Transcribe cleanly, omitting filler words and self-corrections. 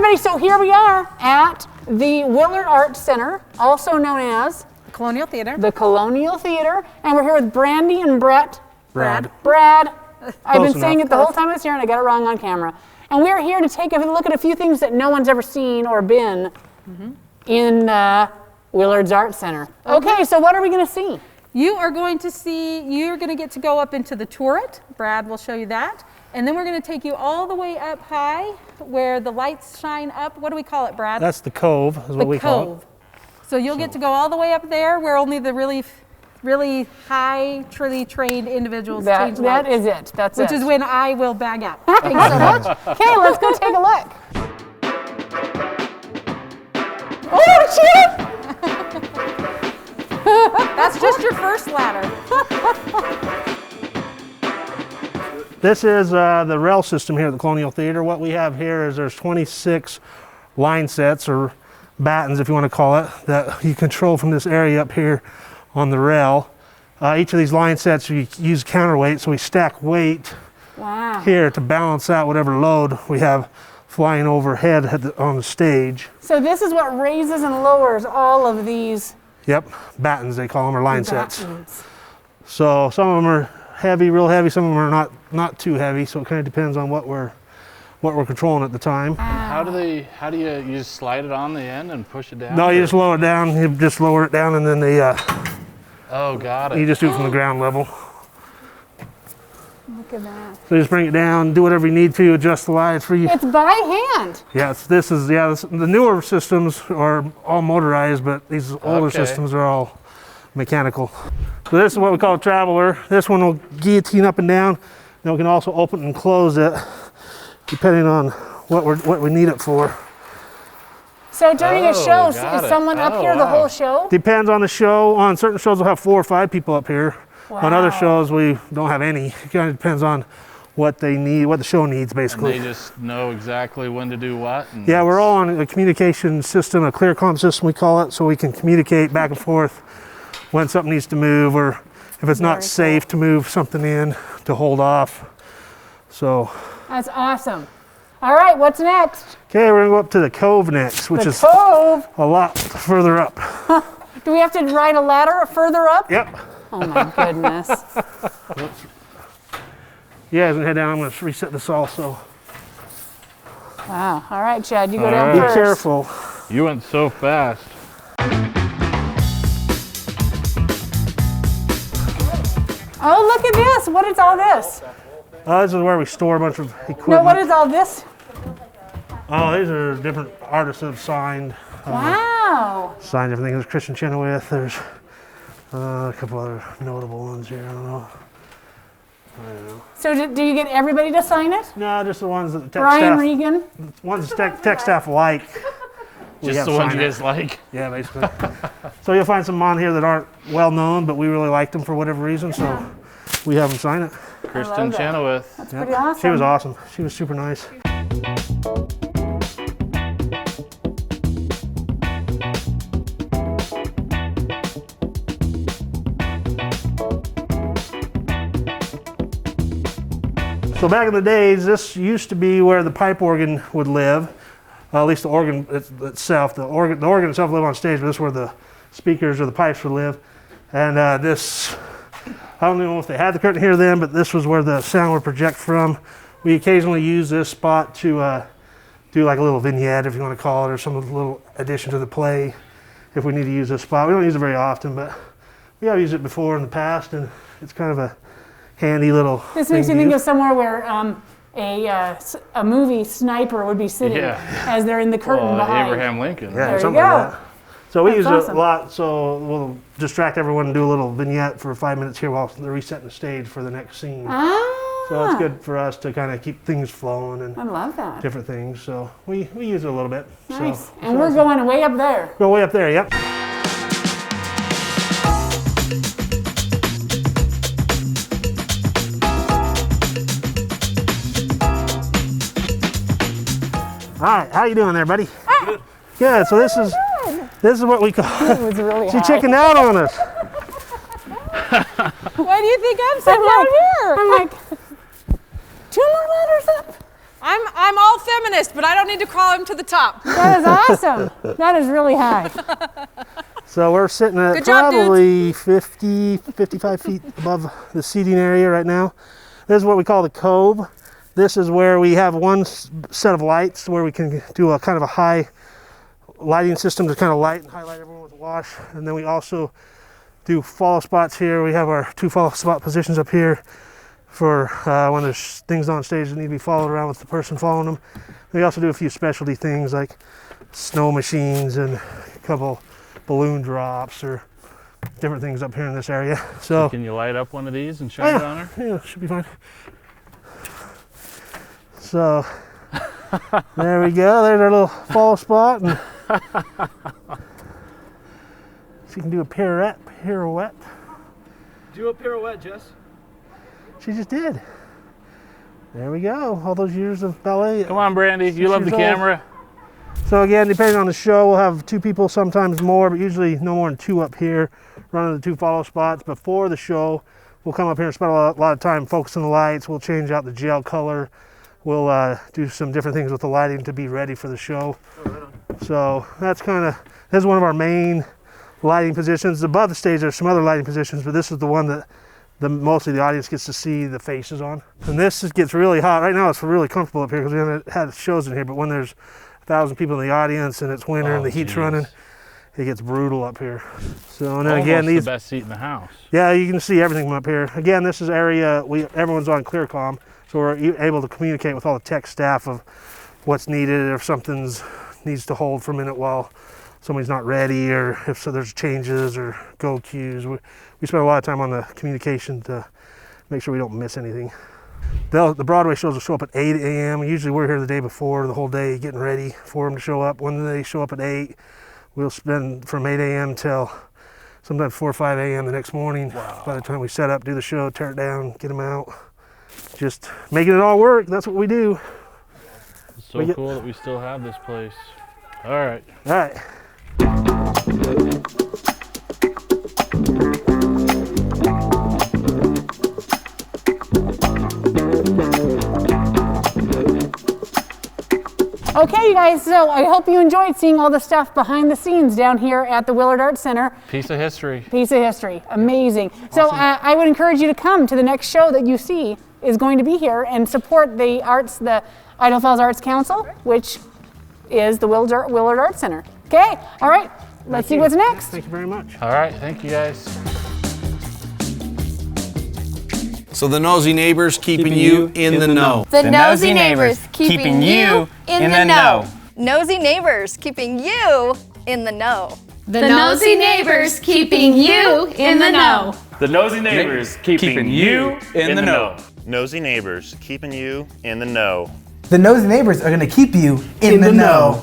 everybody, so here we are at the Willard Art Center, also known as Colonial Theater. the Colonial Theater, and we're here with Brandy and Brett. Brad. I've been Close saying enough. it the whole time I was here and I got it wrong on camera. And we're here to take a look at a few things that no one's ever seen or been in Willard's Art Center. Okay, so what are we going to see? You're going to get to go up into the turret. Brad will show you that. And then we're going to take you all the way up high where the lights shine up. What do we call it, Brad? That's the Cove, is what we call it. Cove. So you'll get to go all the way up there where only the really high, truly trained individuals change lights. That is it. That's it. Which is when I will bag out. Thanks so much. Okay, let's go take a look. Oh, shit! That's just your first ladder. This is the rail system here at the Colonial Theater. What we have here is there's 26 line sets, or battens if you want to call it, that you control from this area up here on the rail. Each of these line sets we use counterweight, so we stack weight here to balance out whatever load we have flying overhead on the stage. So this is what raises and lowers all of these. Yep, battens they call them, or line sets. Battens. So some of them are heavy, real heavy. Some of them are not too heavy. So it kind of depends on what we're controlling at the time. How do you just slide it on the end and push it down? No, you just lower it down. You just lower it down, and then oh, got it. you just do it from the ground level. Look at that. So you just bring it down, do whatever you need to, adjust the lights for you. It's by hand. Yeah, the newer systems are all motorized, but these older systems are all mechanical. So this is what we call a traveler. This one will guillotine up and down. Then we can also open and close it, depending on what we need it for. So during a show, is got it. someone up here the whole show? Depends on the show. On certain shows, we'll have 4 or 5 people up here. On other shows, we don't have any. It kind of depends on what they need, what the show needs, basically. And they just know exactly when to do what? Yeah, we're all on a communication system, a clear comm system we call it, so we can communicate back and forth when something needs to move, or if it's not safe to move something in, to hold off. So. That's awesome. All right, what's next? Okay, we're gonna go up to the Cove next, which is Cove. a lot further up. Do we have to ride a ladder further up? Yep. Oh my goodness. Yeah, as we head down, I'm gonna reset this also. Wow. All right, Chad, you go down Be first. careful. You went so fast. Oh, look at this. What is all this? This is where we store a bunch of equipment. No, what is all this? Oh, these are different artists that have signed. Wow. Signed everything. There's Christian Chenoweth. There's a couple other notable ones here. I don't know. So do you get everybody to sign it? No, just the ones that the tech Brian staff. Regan? Ones that tech staff like. Just the ones you guys like? Yeah, basically. So you'll find some on here that aren't well known, but we really liked them for whatever reason, so we have them sign it. Kristen Chenoweth. That's pretty awesome. She was awesome. She was super nice. So back in the days, this used to be where the pipe organ would live. At least the organ itself. The organ itself lived on stage, but this is where the speakers or the pipes would live. And this, I don't know if they had the curtain here then, but this was where the sound would project from. We occasionally use this spot to do like a little vignette, if you want to call it, or some little addition to the play if we need to use this spot. We don't use it very often, but we have used it before in the past, and it's kind of a handy little This thing makes you to think use. of somewhere where a movie sniper would be sitting as they're in the curtain behind. Abraham Lincoln. Yeah, There you something go. like that. So we use awesome. it a lot, so we'll distract everyone and do a little vignette for 5 minutes here while they're resetting the stage for the next scene. So it's good for us to kind of keep things flowing and I love that. different things. So we use it a little bit. Nice. So, And we're going way up there. go way up there, yep. All right, how you doing there, buddy? Good. Good. So this is what we call. It was really She high. chickened out on us. Why do you think I'm sitting out here? I'm like, 2 more ladders up? I'm all feminist, but I don't need to crawl him to the top. That is awesome. That is really high. So we're sitting at Good job, probably 50, 55 feet above the seating area right now. This is what we call the COVE. This is where we have one set of lights where we can do a kind of a high lighting system to kind of light and highlight everyone with a wash. And then we also do follow spots here. We have our 2 follow spot positions up here for when there's things on stage that need to be followed around with the person following them. We also do a few specialty things like snow machines and a couple balloon drops or different things up here in this area. So Can you light up one of these and shine it on her? yeah, should be fine. So there we go. There's our little follow spot, and she can do a pirouette. Do a pirouette, Jess. She just did. There we go. All those years of ballet. Come on, Brandy. You love the years old. camera. So again, depending on the show, we'll have 2 people, sometimes more, but usually no more than 2 up here running the 2 follow spots. Before the show, we'll come up here and spend a lot of time focusing the lights. We'll change out the gel color. We'll do some different things with the lighting to be ready for the show. So that's this is one of our main lighting positions. Above the stage, there's some other lighting positions, but this is the one that mostly the audience gets to see the faces on. And this gets really hot. Right now it's really comfortable up here because we haven't had shows in here, but when there's 1,000 people in the audience and it's winter and the heat's running, it gets brutal up here. So and then Almost again, the best seat in the house. yeah, you can see everything from up here. Again, this is area everyone's on ClearComm, so we're able to communicate with all the tech staff of what's needed, if something's needs to hold for a minute while somebody's not ready, or if there's changes or go cues. We spend a lot of time on the communication to make sure we don't miss anything. The Broadway shows will show up at 8 a.m. Usually we're here the day before, the whole day getting ready for them to show up. When they show up at 8, we'll spend from 8 a.m. till sometimes 4 or 5 a.m. the next morning. Wow. By the time we set up, do the show, tear it down, get them out. Just making it all work. That's what we do. It's so cool that we still have this place. All right. All right. Okay, you guys, so I hope you enjoyed seeing all the stuff behind the scenes down here at the Willard Arts Center. Piece of history. Piece of history. Amazing. Awesome. So I would encourage you to come to the next show that you see is going to be here and support the Idaho Falls Arts Council, which is the Willard Arts Center. Okay, all right, let's see what's next. Thank you very much. All right, thank you guys. So the nosy neighbors keeping you in the know. The nosy neighbors keeping you in the know. Nosy neighbors keeping you in the know. The nosy neighbors keeping you in the know. The nosy neighbors keeping you in the know. Nosy neighbors keeping you in the know. The nosy neighbors are going to keep you in the know.